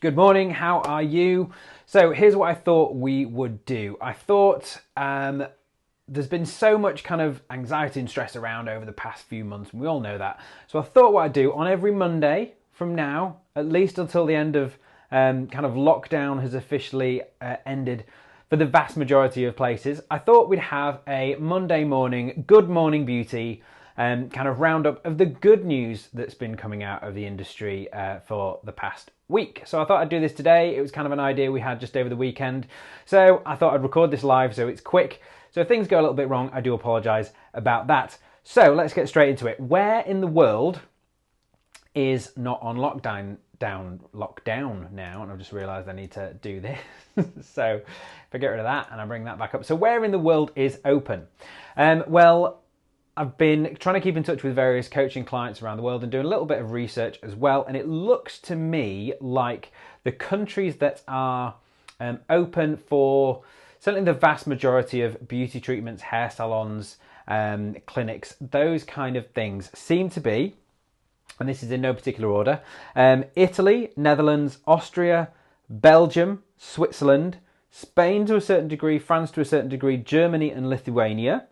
Good morning, how are you? So here's what I thought we would do. I thought there's been so much kind of anxiety and stress around over the past few months, and we all know that. So I thought what I'd do on every Monday from now, at least until the end of kind of lockdown has officially ended for the vast majority of places, I thought we'd have a Monday morning, Good Morning Beauty kind of roundup of the good news that's been coming out of the industry for the past week. So I thought I'd do this today. It was kind of an idea we had just over the weekend. So I thought I'd record this live so it's quick. So if things go a little bit wrong, I do apologise about that. So let's get straight into it. Where in the world is not on lockdown now? And I've just realised I need to do this. So if I get rid of that and I bring that back up. So where in the world is open? Well, I've been trying to keep in touch with various coaching clients around the world and doing a little bit of research as well. And it looks to me like the countries that are open for certainly the vast majority of beauty treatments, hair salons, clinics, those kind of things seem to be, and this is in no particular order, Italy, Netherlands, Austria, Belgium, Switzerland, Spain to a certain degree, France to a certain degree, Germany and Lithuania.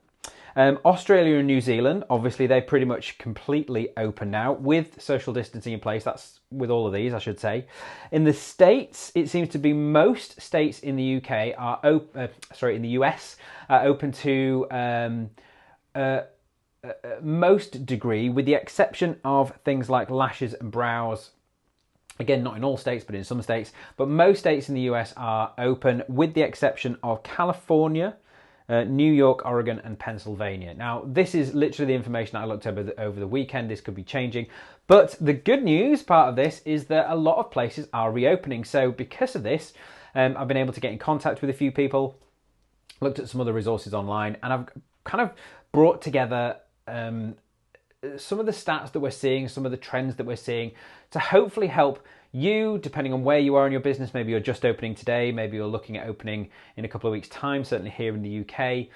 Australia and New Zealand, obviously they're pretty much completely open now with social distancing in place. That's with all of these, I should say. In the States, it seems to be most states in the UK are in the US are open to most degree, with the exception of things like lashes and brows. Again, not in all states, but in some states. But most states in the US are open, with the exception of California, New York, Oregon and Pennsylvania. Now, this is literally the information I looked over the weekend. This could be changing. But the good news part of this is that a lot of places are reopening. So because of this, I've been able to get in contact with a few people, looked at some other resources online, and I've kind of brought together some of the stats that we're seeing, some of the trends that we're seeing to hopefully help you, depending on where you are in your business. Maybe you're just opening today, maybe you're looking at opening in a couple of weeks' time, certainly here in the UK.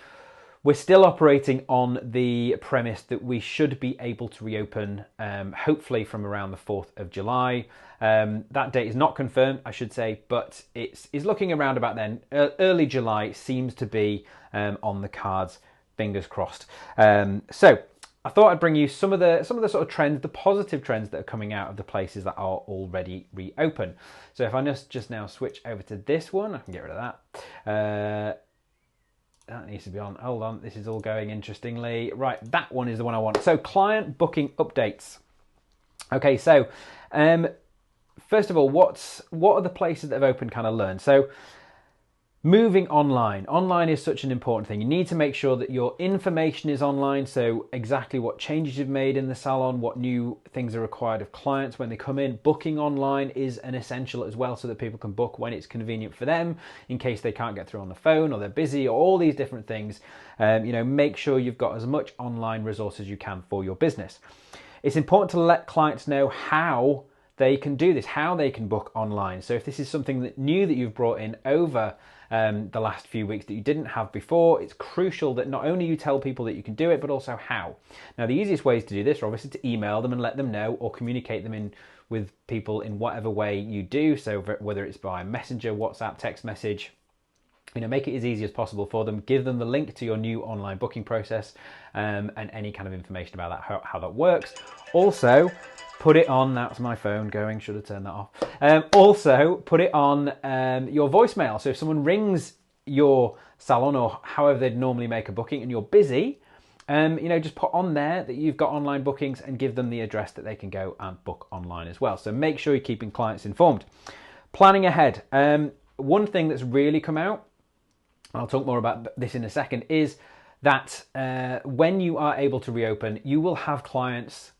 We're still operating on the premise that we should be able to reopen, hopefully from around the 4th of July. That date is not confirmed, I should say, but it's looking around about then. Early July seems to be on the cards, fingers crossed. So I thought I'd bring you some of the sort of trends, the positive trends that are coming out of the places that are already reopened. So if I just now switch over to this one, I can get rid of that. That needs to be on. Hold on, this is all going interestingly. Right, that one is the one I want. So client booking updates. Okay, so first of all, what are the places that have opened kind of learned? So moving online. Online is such an important thing. You need to make sure that your information is online, so exactly what changes you've made in the salon, what new things are required of clients when they come in. Booking online is an essential as well, so that people can book when it's convenient for them, in case they can't get through on the phone or they're busy or all these different things. Make sure you've got as much online resource as you can for your business. It's important to let clients know how they can do this, how they can book online. So if this is something new that you've brought in over the last few weeks that you didn't have before, it's crucial that not only you tell people that you can do it, but also how. Now, the easiest ways to do this are obviously to email them and let them know, or communicate them with people in whatever way you do. So whether it's by Messenger, WhatsApp, text message, make it as easy as possible for them. Give them the link to your new online booking process and any kind of information about that, how that works. Also, put it on, that's my phone going, should have turned that off. Also, put it on your voicemail. So if someone rings your salon or however they'd normally make a booking and you're busy, just put on there that you've got online bookings and give them the address that they can go and book online as well. So make sure you're keeping clients informed. Planning ahead. One thing that's really come out, and I'll talk more about this in a second, is that when you are able to reopen, you will have clients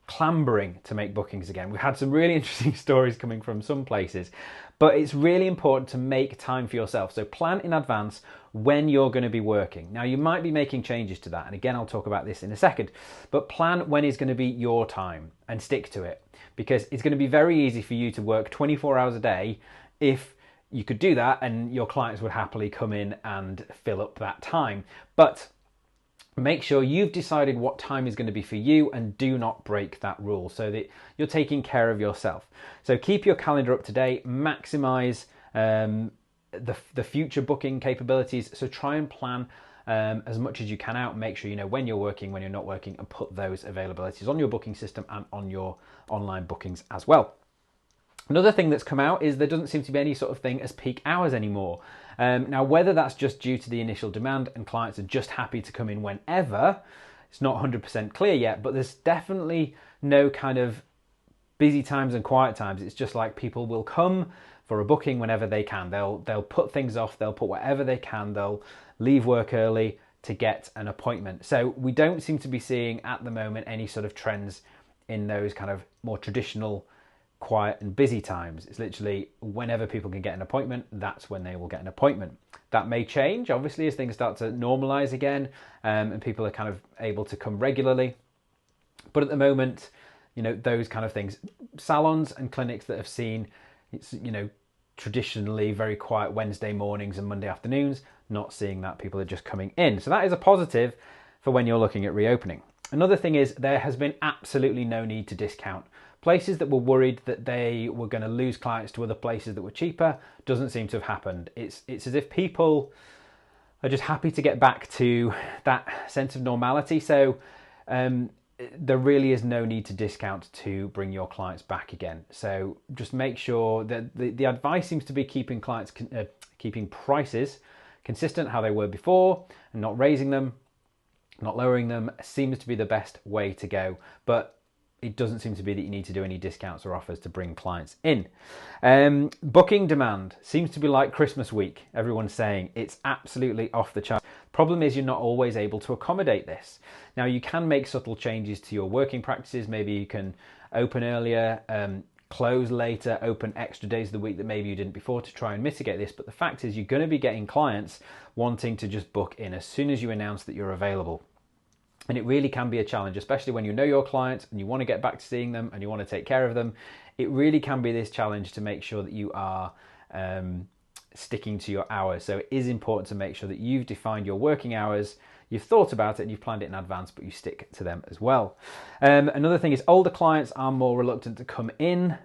clambering to make bookings again. We've had some really interesting stories coming from some places, but it's really important to make time for yourself. So plan in advance when you're going to be working. Now, you might be making changes to that, and again, I'll talk about this in a second, but plan when is going to be your time and stick to it, because it's going to be very easy for you to work 24 hours a day if you could do that and your clients would happily come in and fill up that time. But Make sure you've decided what time is going to be for you and do not break that rule so that you're taking care of yourself. So keep your calendar up to date, maximize the future booking capabilities. So try and plan as much as you can out. Make sure you know when you're working, when you're not working, and put those availabilities on your booking system and on your online bookings as well. Another thing that's come out is there doesn't seem to be any sort of thing as peak hours anymore. Now, whether that's just due to the initial demand and clients are just happy to come in whenever, it's not 100% clear yet, but there's definitely no kind of busy times and quiet times. It's just like people will come for a booking whenever they can. They'll put things off, they'll put whatever they can, they'll leave work early to get an appointment. So we don't seem to be seeing at the moment any sort of trends in those kind of more traditional quiet and busy times. It's literally whenever people can get an appointment, that's when they will get an appointment. That may change, obviously, as things start to normalize again and people are kind of able to come regularly. But at the moment, you know, those kind of things, salons and clinics that have seen, it's, you know, traditionally very quiet Wednesday mornings and Monday afternoons, not seeing that. People are just coming in. So that is a positive for when you're looking at reopening. Another thing is there has been absolutely no need to discount. Places that were worried that they were going to lose clients to other places that were cheaper doesn't seem to have happened. It's as if people are just happy to get back to that sense of normality. So there really is no need to discount to bring your clients back again. So just make sure that the advice seems to be keeping clients, keeping prices consistent how they were before and not raising them, not lowering them seems to be the best way to go. But it doesn't seem to be that you need to do any discounts or offers to bring clients in. Booking demand seems to be like Christmas week. Everyone's saying it's absolutely off the chart. Problem is you're not always able to accommodate this. Now you can make subtle changes to your working practices. Maybe you can open earlier, close later, open extra days of the week that maybe you didn't before to try and mitigate this. But the fact is you're going to be getting clients wanting to just book in as soon as you announce that you're available. And it really can be a challenge, especially when you know your clients and you want to get back to seeing them and you want to take care of them. It really can be this challenge to make sure that you are sticking to your hours. So it is important to make sure that you've defined your working hours, you've thought about it and you've planned it in advance, but you stick to them as well. Another thing is older clients are more reluctant to come in.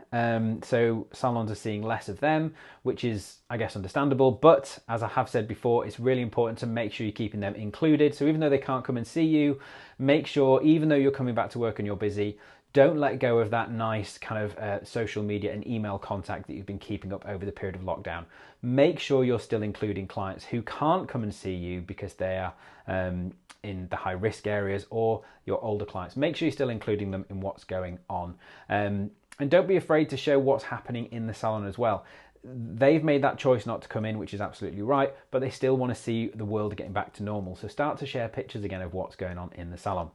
So salons are seeing less of them, which is, I guess, understandable. But as I have said before, it's really important to make sure you're keeping them included. So even though they can't come and see you, make sure, even though you're coming back to work and you're busy, don't let go of that nice kind of social media and email contact that you've been keeping up over the period of lockdown. Make sure you're still including clients who can't come and see you because they are in the high risk areas or your older clients. Make sure you're still including them in what's going on. And don't be afraid to show what's happening in the salon as well. They've made that choice not to come in, which is absolutely right, but they still want to see the world getting back to normal. So start to share pictures again of what's going on in the salon.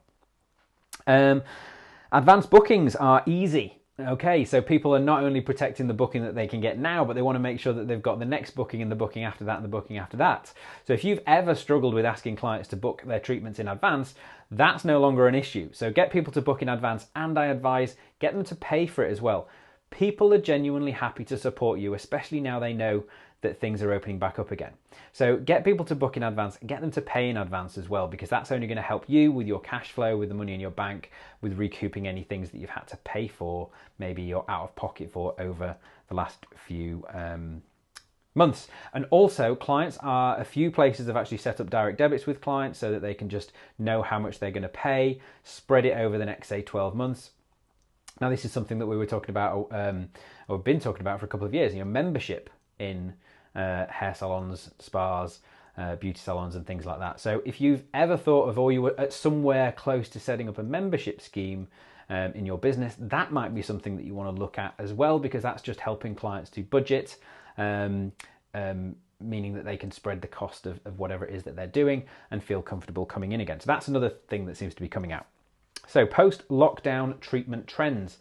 Advanced bookings are easy. Okay, so people are not only protecting the booking that they can get now, but they want to make sure that they've got the next booking and the booking after that and the booking after that. So if you've ever struggled with asking clients to book their treatments in advance, that's no longer an issue. So get people to book in advance, and I advise get them to pay for it as well. People are genuinely happy to support you, especially now they know that things are opening back up again. So get people to book in advance and get them to pay in advance as well, because that's only going to help you with your cash flow, with the money in your bank, with recouping any things that you've had to pay for, maybe you're out of pocket for over the last few months. And also a few places have actually set up direct debits with clients so that they can just know how much they're going to pay, spread it over the next, say, 12 months. Now, this is something that we were talking about, or been talking about for a couple of years, membership in hair salons, spas, beauty salons and things like that. So if you've ever thought of, or you were at somewhere close to setting up a membership scheme in your business, that might be something that you want to look at as well, because that's just helping clients to budget, meaning that they can spread the cost of whatever it is that they're doing and feel comfortable coming in again. So that's another thing that seems to be coming out. So post-lockdown treatment trends.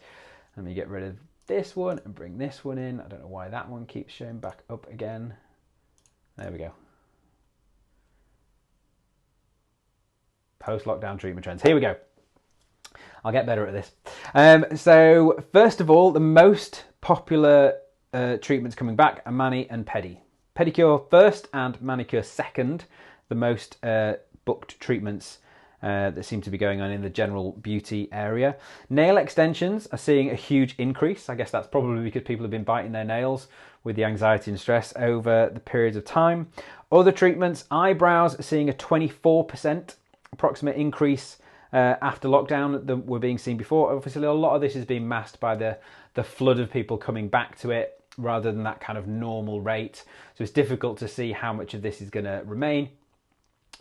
Let me get rid of this one and bring this one in. I don't know why that one keeps showing back up again. There we go. Post-lockdown treatment trends. Here we go. I'll get better at this. So first of all, the most popular treatments coming back are mani and pedi. Pedicure first and manicure second, the most booked treatments that seem to be going on in the general beauty area. Nail extensions are seeing a huge increase. I guess that's probably because people have been biting their nails with the anxiety and stress over the periods of time. Other treatments, eyebrows are seeing a 24% approximate increase after lockdown that were being seen before. Obviously, a lot of this is being masked by the flood of people coming back to it rather than that kind of normal rate. So it's difficult to see how much of this is going to remain.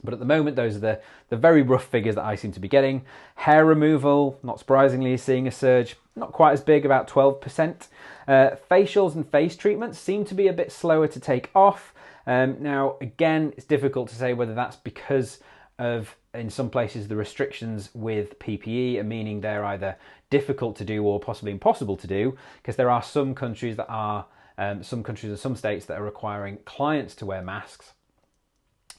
But at the moment, those are the very rough figures that I seem to be getting. Hair removal, not surprisingly, is seeing a surge, not quite as big, about 12%. Facials and face treatments seem to be a bit slower to take off. Now, again, it's difficult to say whether that's because of, in some places, the restrictions with PPE are meaning they're either difficult to do or possibly impossible to do, because there are some countries that are, some countries and some states that are requiring clients to wear masks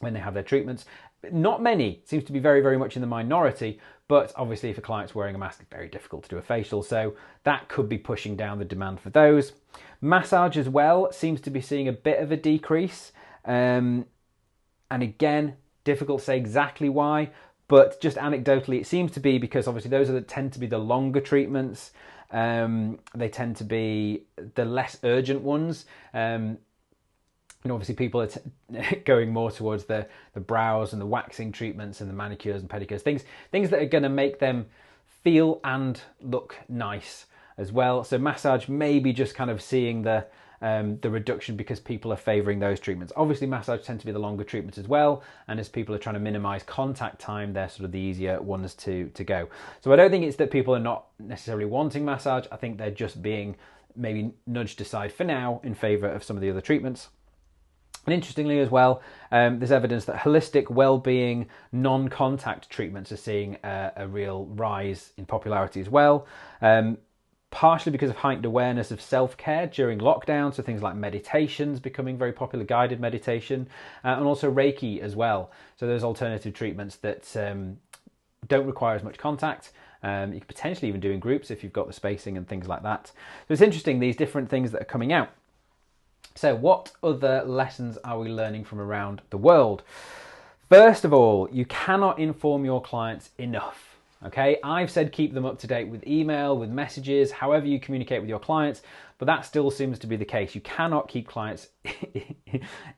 when they have their treatments. Not many, it seems to be very, very much in the minority, but obviously if a client's wearing a mask, it's very difficult to do a facial, so that could be pushing down the demand for those. Massage as well seems to be seeing a bit of a decrease, and again, difficult to say exactly why, but just anecdotally, it seems to be because obviously those are tend to be the longer treatments. They tend to be the less urgent ones. And obviously people are going more towards the brows and the waxing treatments and the manicures and pedicures, things that are going to make them feel and look nice as well. So massage may be just kind of seeing the reduction because people are favouring those treatments. Obviously massage tend to be the longer treatments as well, and as people are trying to minimise contact time, they're sort of the easier ones to go. So I don't think it's that people are not necessarily wanting massage. I think they're just being maybe nudged aside for now in favour of some of the other treatments. And interestingly as well, there's evidence that holistic well-being, non-contact treatments are seeing a real rise in popularity as well, partially because of heightened awareness of self-care during lockdown, so things like meditations becoming very popular, guided meditation, and also Reiki as well. So those alternative treatments that don't require as much contact. You could potentially even do in groups if you've got the spacing and things like that. So it's interesting, these different things that are coming out. So what other lessons are we learning from around the world? First of all, you cannot inform your clients enough. Okay, I've said keep them up to date with email, with messages, however you communicate with your clients, but that still seems to be the case. You cannot keep clients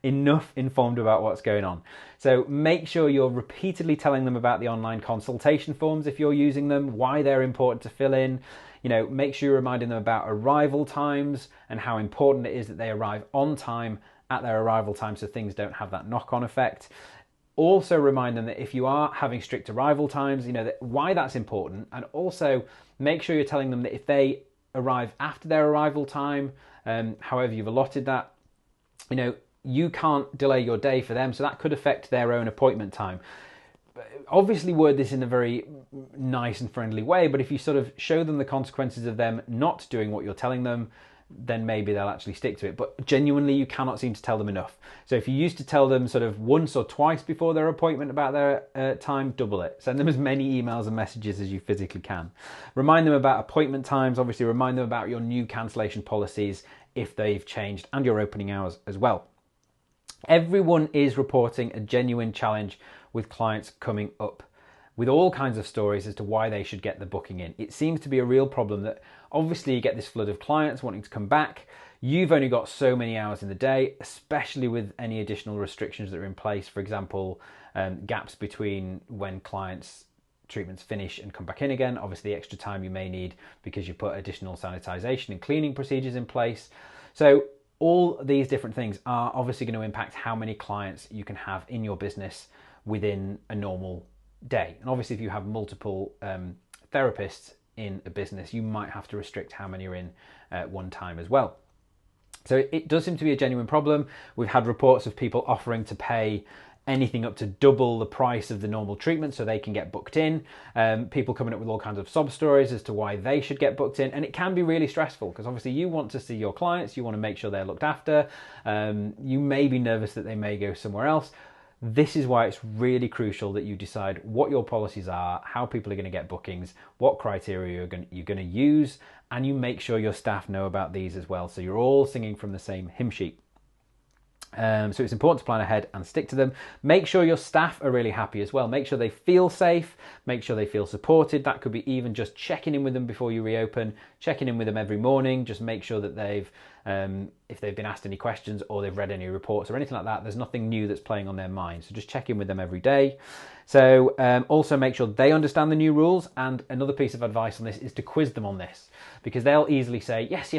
enough informed about what's going on. So make sure you're repeatedly telling them about the online consultation forms if you're using them, why they're important to fill in. You know, make sure you're reminding them about arrival times and how important it is that they arrive on time at their arrival time so things don't have that knock-on effect. Also remind them that if you are having strict arrival times, you know, why that's important, and also make sure you're telling them that if they arrive after their arrival time, however you've allotted that, you know, you can't delay your day for them, so that could affect their own appointment time. Obviously word this in a very nice and friendly way, but if you sort of show them the consequences of them not doing what you're telling them, then maybe they'll actually stick to it. But genuinely, you cannot seem to tell them enough. So if you used to tell them sort of once or twice before their appointment about their time, double it. Send them as many emails and messages as you physically can. Remind them about appointment times. Obviously, remind them about your new cancellation policies if they've changed, and your opening hours as well. Everyone is reporting a genuine challenge with clients coming up with all kinds of stories as to why they should get the booking in. It seems to be a real problem that obviously you get this flood of clients wanting to come back. You've only got so many hours in the day, especially with any additional restrictions that are in place. For example, gaps between when clients' treatments finish and come back in again. Obviously, extra time you may need because you put additional sanitization and cleaning procedures in place. So all these different things are obviously going to impact how many clients you can have in your business within a normal day. And obviously if you have multiple therapists in a business, you might have to restrict how many are in at one time as well. So it does seem to be a genuine problem. We've had reports of people offering to pay anything up to double the price of the normal treatment so they can get booked in. People coming up with all kinds of sob stories as to why they should get booked in. And it can be really stressful because obviously you want to see your clients, you want to make sure they're looked after. You may be nervous that they may go somewhere else. This is why it's really crucial that you decide what your policies are, how people are going to get bookings, what criteria you're going to use, and you make sure your staff know about these as well, so you're all singing from the same hymn sheet. So it's important to plan ahead and stick to them. Make sure your staff are really happy as well. Make sure they feel safe, make sure they feel supported. That could be even just checking in with them before you reopen, checking in with them every morning. Just make sure that they've, if they've been asked any questions or they've read any reports or anything like that, there's nothing new that's playing on their mind. So just check in with them every day. So also make sure they understand the new rules. And another piece of advice on this is to quiz them on this, because they'll easily say, yes,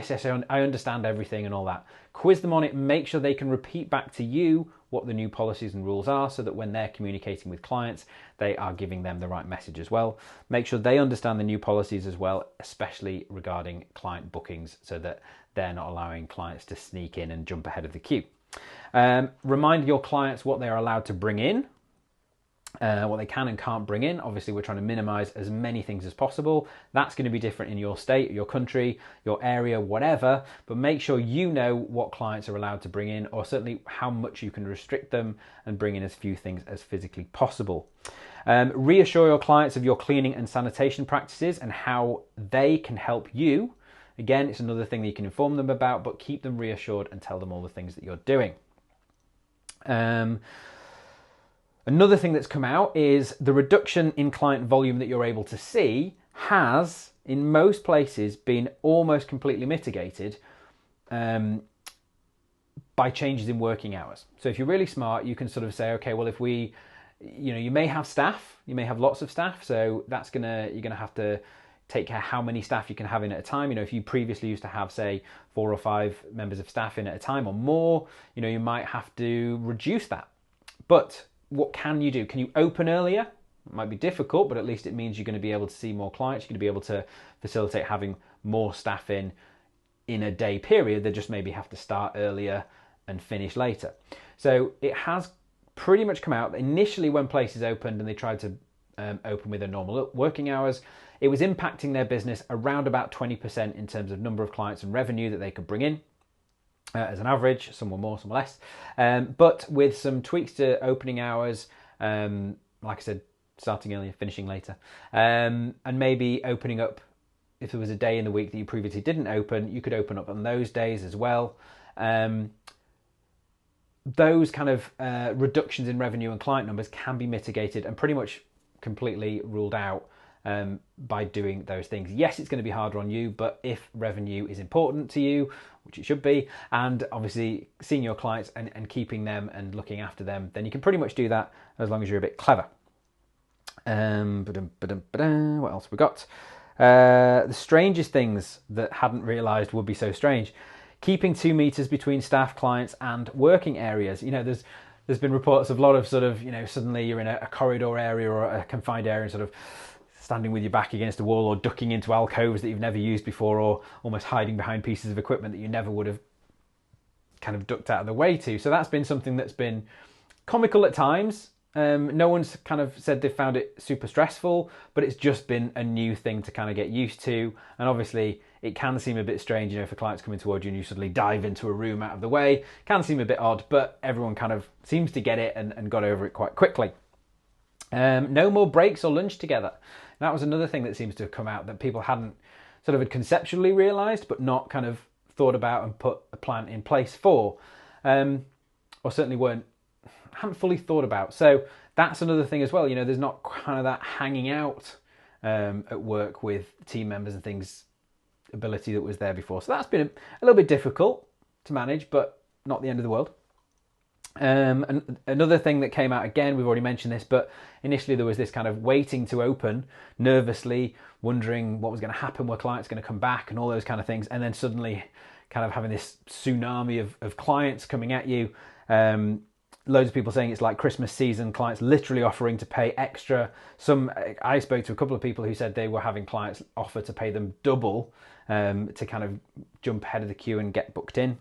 I understand everything and all that. Quiz them on it, make sure they can repeat back to you what the new policies and rules are, so that when they're communicating with clients, they are giving them the right message as well. Make sure they understand the new policies as well, especially regarding client bookings, so that they're not allowing clients to sneak in and jump ahead of the queue. Remind your clients what they are allowed to bring in, what they can and can't bring in. Obviously, we're trying to minimize as many things as possible. That's going to be different in your state, your country, your area, whatever, but make sure you know what clients are allowed to bring in, or certainly how much you can restrict them, and bring in as few things as physically possible. Reassure your clients of your cleaning and sanitation practices and how they can help you. Again, it's another thing that you can inform them about, but keep them reassured and tell them all the things that you're doing. Another thing that's come out is the reduction in client volume that you're able to see has, in most places, been almost completely mitigated by changes in working hours. So if you're really smart, you can sort of say, okay, well, if we, you may have staff, you may have lots of staff, so you're gonna have to take care how many staff you can have in at a time. If you previously used to have, say, 4 or 5 members of staff in at a time or more, you might have to reduce that. But what can you do? Can you open earlier? It might be difficult, but at least it means you're going to be able to see more clients. You're going to be able to facilitate having more staff in a day period. They just maybe have to start earlier and finish later. So it has pretty much come out that initially when places opened and they tried to open with their normal working hours, it was impacting their business around about 20% in terms of number of clients and revenue that they could bring in. As an average, some were more, some were less. But with some tweaks to opening hours, like I said, starting earlier, finishing later, and maybe opening up, if there was a day in the week that you previously didn't open, you could open up on those days as well. Those kind of reductions in revenue and client numbers can be mitigated and pretty much completely ruled out by doing those things. Yes, it's going to be harder on you, but if revenue is important to you, which it should be, and obviously seeing your clients and keeping them and looking after them, then you can pretty much do that as long as you're a bit clever. What else we got? The strangest things that hadn't realised would be so strange. Keeping 2 meters between staff, clients, and working areas. There's been reports of a lot of sort of, suddenly you're in a corridor area or a confined area and sort of standing with your back against a wall or ducking into alcoves that you've never used before, or almost hiding behind pieces of equipment that you never would have kind of ducked out of the way to. So that's been something that's been comical at times. No one's kind of said they found it super stressful, but it's just been a new thing to kind of get used to. And obviously it can seem a bit strange, if a client's coming towards you and you suddenly dive into a room out of the way. It can seem a bit odd, but everyone kind of seems to get it and got over it quite quickly. No more breaks or lunch together. That was another thing that seems to have come out that people hadn't sort of had conceptually realised, but not kind of thought about and put a plan in place for, or certainly hadn't fully thought about. So that's another thing as well. There's not kind of that hanging out at work with team members and things ability that was there before. So that's been a little bit difficult to manage, but not the end of the world. And another thing that came out, again, we've already mentioned this, but initially there was this kind of waiting to open, nervously wondering what was going to happen, were clients going to come back and all those kind of things, and then suddenly kind of having this tsunami of clients coming at you. Loads of people saying it's like Christmas season, clients literally offering to pay extra. I spoke to a couple of people who said they were having clients offer to pay them double to kind of jump ahead of the queue and get booked in.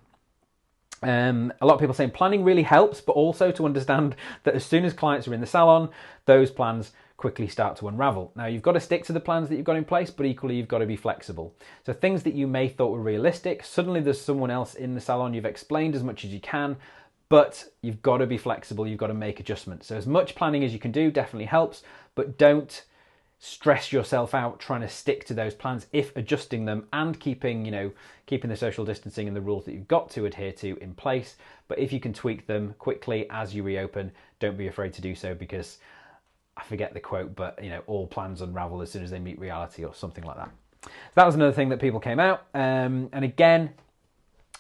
A lot of people saying planning really helps, but also to understand that as soon as clients are in the salon, those plans quickly start to unravel. Now, you've got to stick to the plans that you've got in place, but equally you've got to be flexible. So things that you may thought were realistic, suddenly there's someone else in the salon. You've explained as much as you can, but you've got to be flexible. You've got to make adjustments. So as much planning as you can do definitely helps, but don't stress yourself out trying to stick to those plans if adjusting them and keeping the social distancing and the rules that you've got to adhere to in place. But if you can tweak them quickly as you reopen, don't be afraid to do so, because I forget the quote, but all plans unravel as soon as they meet reality, or something like that. So that was another thing that people came out. And again,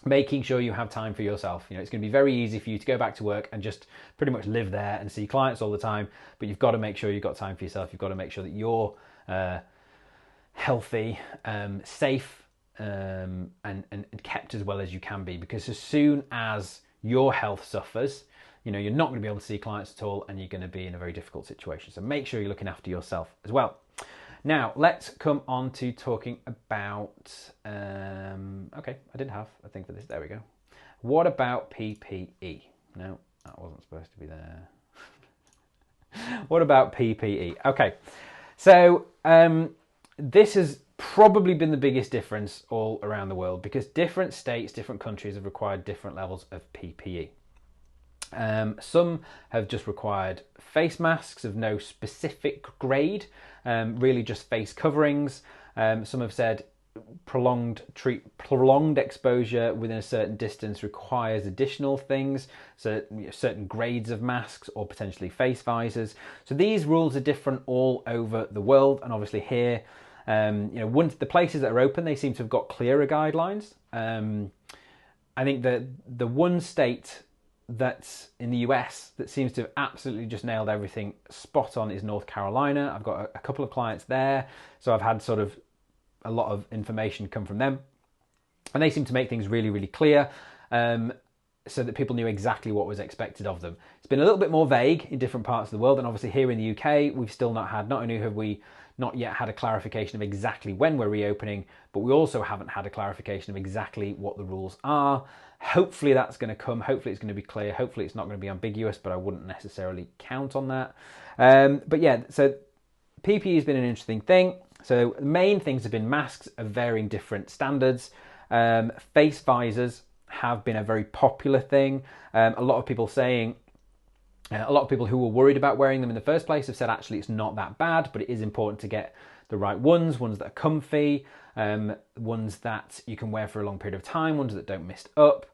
making sure you have time for yourself. It's going to be very easy for you to go back to work and just pretty much live there and see clients all the time, but you've got to make sure you've got time for yourself. You've got to make sure that you're healthy, safe, and kept as well as you can be, because as soon as your health suffers, you're not going to be able to see clients at all, and you're going to be in a very difficult situation. So make sure you're looking after yourself as well. Now, let's come on to talking about, okay, I did have a thing for this, there we go. What about PPE? No, that wasn't supposed to be there. What about PPE? Okay, so this has probably been the biggest difference all around the world, because different states, different countries have required different levels of PPE. Some have just required face masks of no specific grade, really just face coverings. Some have said prolonged exposure within a certain distance requires additional things, so certain grades of masks or potentially face visors. So these rules are different all over the world, and obviously here, the places that are open, they seem to have got clearer guidelines. I think that the one state that's in the US that seems to have absolutely just nailed everything spot on is North Carolina. I've got a couple of clients there, so I've had sort of a lot of information come from them, and they seem to make things really, really clear, so that people knew exactly what was expected of them. It's been a little bit more vague in different parts of the world, and obviously here in the UK, we've still not only have we not yet had a clarification of exactly when we're reopening, but we also haven't had a clarification of exactly what the rules are. Hopefully that's going to come. Hopefully it's going to be clear. Hopefully it's not going to be ambiguous, but I wouldn't necessarily count on that. But yeah, so PPE has been an interesting thing. So the main things have been masks of varying different standards. Face visors have been a very popular thing. A lot of people who were worried about wearing them in the first place have said actually it's not that bad, but it is important to get the right ones that are comfy, ones that you can wear for a long period of time, ones that don't mist up.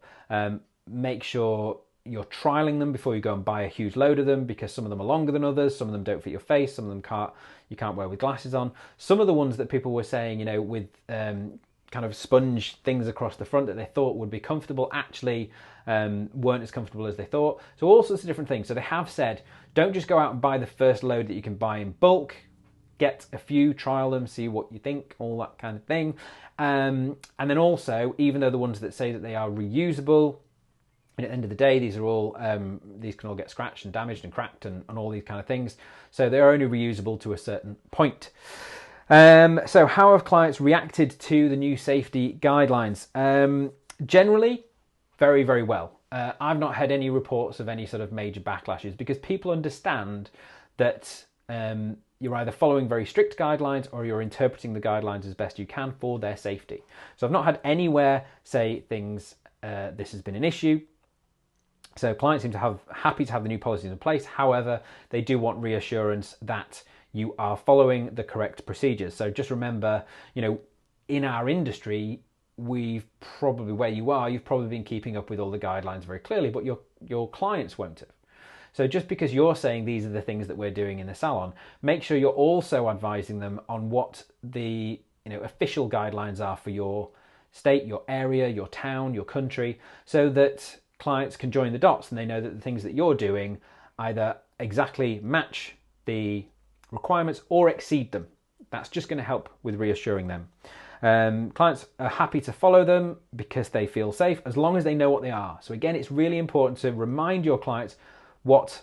Make sure you're trialing them before you go and buy a huge load of them, because some of them are longer than others, some of them don't fit your face, some of them you can't wear with glasses on. Some of the ones that people were saying, with kind of sponge things across the front that they thought would be comfortable actually weren't as comfortable as they thought. So all sorts of different things. So they have said, don't just go out and buy the first load that you can buy in bulk. Get a few, trial them, see what you think, all that kind of thing. And then also, even though the ones that say that they are reusable, and at the end of the day, these can all get scratched and damaged and cracked and all these kind of things. So they're only reusable to a certain point. So how have clients reacted to the new safety guidelines? Generally, very, very well. I've not had any reports of any sort of major backlashes, because people understand that you're either following very strict guidelines or you're interpreting the guidelines as best you can for their safety. So I've not had anywhere say things, this has been an issue. So clients seem to happy to have the new policies in place. However, they do want reassurance that you are following the correct procedures. So just remember, in our industry, you've probably been keeping up with all the guidelines very clearly, but your clients won't have. So just because you're saying these are the things that we're doing in the salon, make sure you're also advising them on what the official guidelines are for your state, your area, your town, your country, so that clients can join the dots and they know that the things that you're doing either exactly match the requirements or exceed them. That's just going to help with reassuring them. Clients are happy to follow them because they feel safe, as long as they know what they are. So again, it's really important to remind your clients what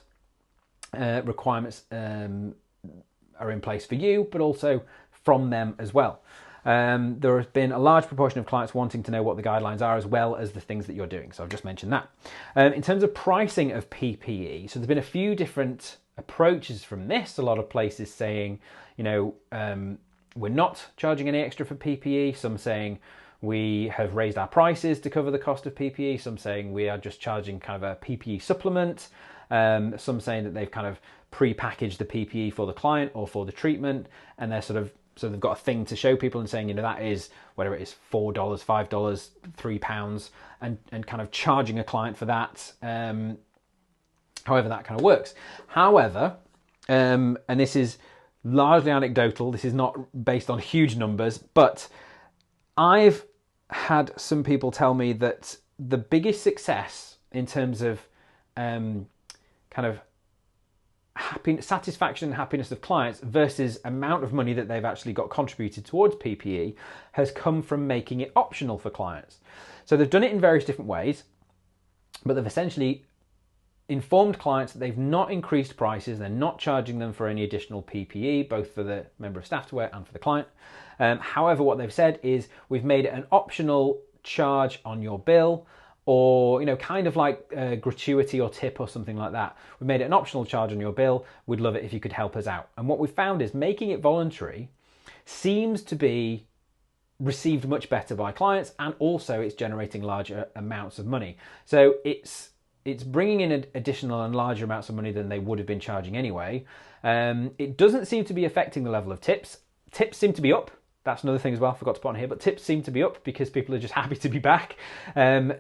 requirements are in place for you, but also from them as well. There has been a large proportion of clients wanting to know what the guidelines are, as well as the things that you're doing. So I've just mentioned that. In terms of pricing of PPE, so there's been a few different approaches from this. A lot of places saying, we're not charging any extra for PPE. Some saying we have raised our prices to cover the cost of PPE. Some saying we are just charging kind of a PPE supplement. Some saying that they've kind of pre-packaged the PPE for the client or for the treatment, and they're sort of, so they've got a thing to show people and saying, you know, that is, whatever it is, $4, $5, £3, and kind of charging a client for that, however that kind of works. However, and this is largely anecdotal, this is not based on huge numbers, but I've had some people tell me that the biggest success in terms of kind of satisfaction and happiness of clients versus amount of money that they've actually got contributed towards PPE has come from making it optional for clients. So they've done it in various different ways, but they've essentially informed clients that they've not increased prices, they're not charging them for any additional PPE, both for the member of staff to wear and for the client. However, what they've said is we've made it an optional charge on your bill, or, you know, kind of like a gratuity or tip or something like that. We made it an optional charge on your bill. We'd love it if you could help us out. And what we found is making it voluntary seems to be received much better by clients, and also it's generating larger amounts of money. So it's bringing in additional and larger amounts of money than they would have been charging anyway. It doesn't seem to be affecting the level of tips. Tips seem to be up. That's another thing as well, I forgot to put on here, but tips seem to be up because people are just happy to be back.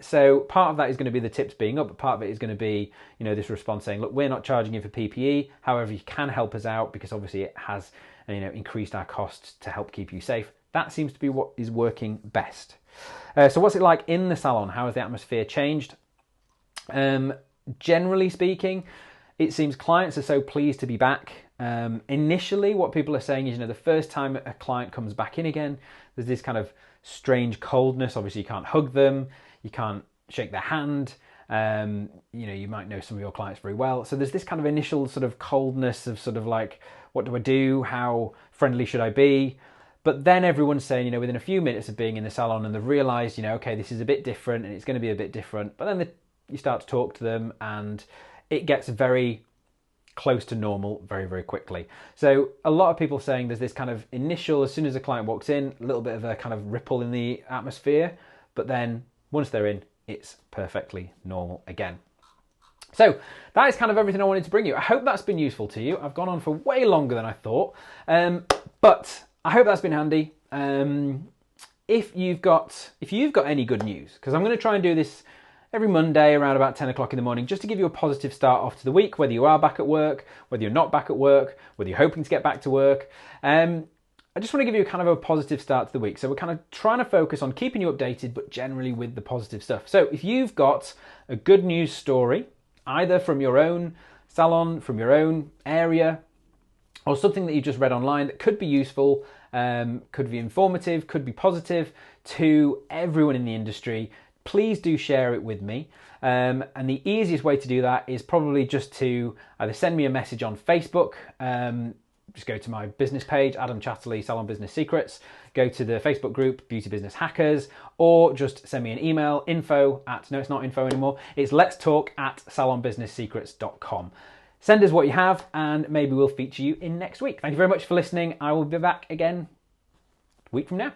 So part of that is going to be the tips being up, but part of it is going to be, you know, this response saying, look, we're not charging you for PPE. However, you can help us out because obviously it has, you know, increased our costs to help keep you safe. That seems to be what is working best. So what's it like in the salon? How has the atmosphere changed? Generally speaking, it seems clients are so pleased to be back. Initially, what people are saying is, you know, the first time a client comes back in again, there's this kind of strange coldness. Obviously, you can't hug them, you can't shake their hand. You know, you might know some of your clients very well. So there's this kind of initial sort of coldness of sort of like, what do I do? How friendly should I be? But then everyone's saying, you know, within a few minutes of being in the salon, and they've realised, you know, okay, this is a bit different and it's going to be a bit different. But then you start to talk to them and it gets very close to normal very, very quickly. So a lot of people saying there's this kind of initial, as soon as a client walks in, a little bit of a kind of ripple in the atmosphere, but then once they're in, it's perfectly normal again. So that is kind of everything I wanted to bring you. I hope that's been useful to you. I've gone on for way longer than I thought, but I hope that's been handy. If you've got any good news, because I'm going to try and do this every Monday around about 10 o'clock in the morning, just to give you a positive start off to the week, whether you are back at work, whether you're not back at work, whether you're hoping to get back to work. I just want to give you kind of a positive start to the week. So we're kind of trying to focus on keeping you updated, but generally with the positive stuff. So if you've got a good news story, either from your own salon, from your own area, or something that you just read online that could be useful, could be informative, could be positive to everyone in the industry, please do share it with me. And the easiest way to do that is probably just to either send me a message on Facebook, just go to my business page, Adam Chatterley, Salon Business Secrets, go to the Facebook group, Beauty Business Hackers, or just send me an email, no, it's not info anymore, it's letstalk@salonbusinesssecrets.com. Send us what you have and maybe we'll feature you in next week. Thank you very much for listening. I will be back again a week from now.